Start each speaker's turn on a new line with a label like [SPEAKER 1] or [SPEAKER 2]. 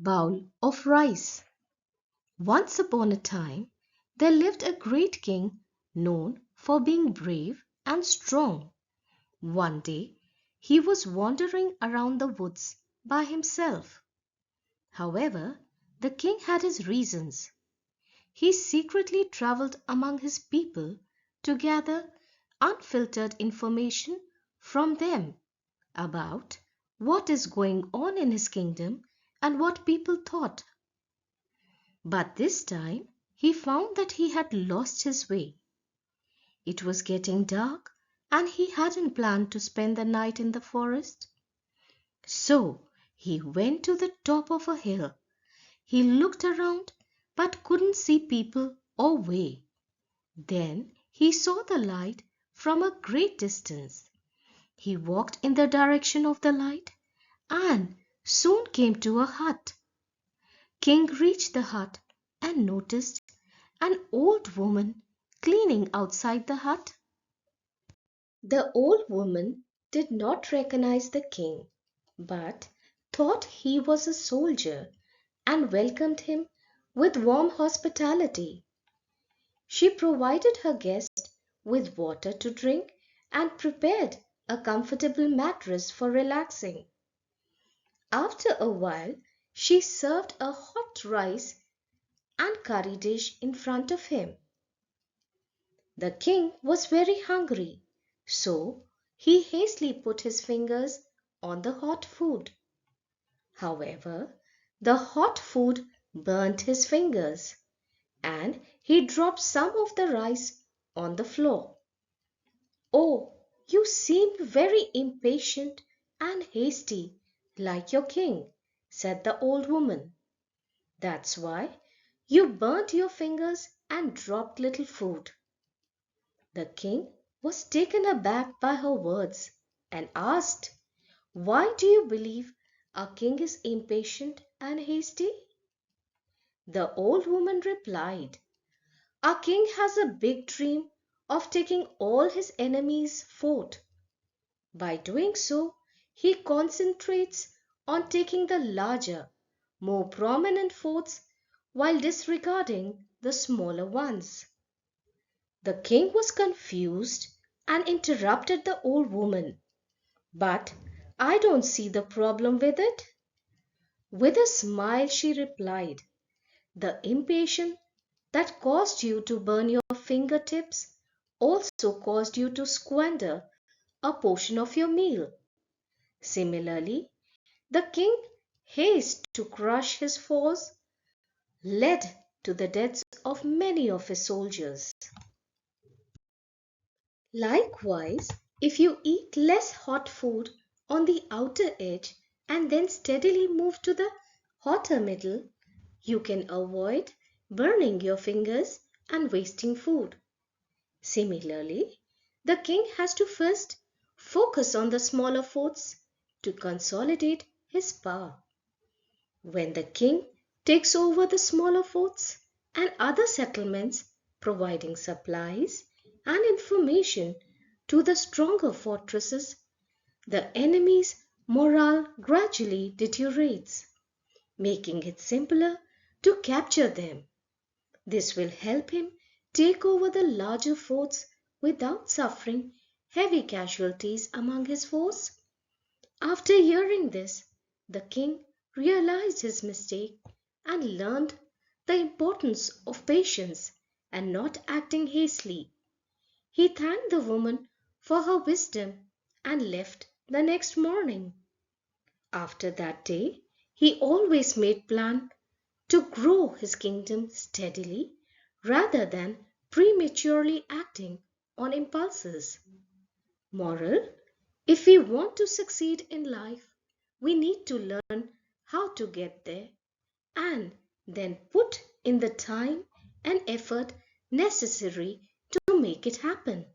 [SPEAKER 1] bowl of rice. Once upon a time, there lived a great king known for being brave and strong. One day, he was wandering around the woods by himself. However, the king had his reasons. He secretly traveled among his people to gather unfiltered information from them about what is going on in his kingdom and what people thought. But this time he found that he had lost his way. It was getting dark and he hadn't planned to spend the night in the forest. So he went to the top of a hill. He looked around but couldn't see people or way. Then he saw the light from a great distance. He walked in the direction of the light and soon came to a hut. King reached the hut and noticed an old woman cleaning outside the hut. The old woman did not recognize the king, but thought he was a soldier and welcomed him with warm hospitality. She provided her guest with water to drink and prepared a comfortable mattress for relaxing. After a while, she served a hot rice and curry dish in front of him. The king was very hungry, so he hastily put his fingers on the hot food. However, the hot food burnt his fingers, and he dropped some of the rice on the floor. "Oh, you seem very impatient and hasty, like your king," said the old woman. "That's why you burnt your fingers and dropped little food." The king was taken aback by her words and asked, "Why do you believe our king is impatient and hasty?" The old woman replied, "Our king has a big dream of taking all his enemies' fort. By doing so, he concentrates on taking the larger, more prominent forts while disregarding the smaller ones." The king was confused and interrupted the old woman. "But I don't see the problem with it." With a smile, she replied, "The impatience that caused you to burn your fingertips also caused you to squander a portion of your meal. Similarly, the king haste to crush his foes led to the deaths of many of his soldiers. Likewise, if you eat less hot food on the outer edge and then steadily move to the hotter middle, you can avoid burning your fingers and wasting food. Similarly, the king has to first focus on the smaller forts to consolidate his power. When the king takes over the smaller forts and other settlements, providing supplies and information to the stronger fortresses, the enemy's morale gradually deteriorates, making it simpler to capture them. This will help him take over the larger forts without suffering heavy casualties among his force. After hearing this, the king realized his mistake and learned the importance of patience and not acting hastily. He thanked the woman for her wisdom and left the next morning. After that day, he always made plan to grow his kingdom steadily rather than prematurely acting on impulses. Moral: if we want to succeed in life, we need to learn how to get there and then put in the time and effort necessary to make it happen.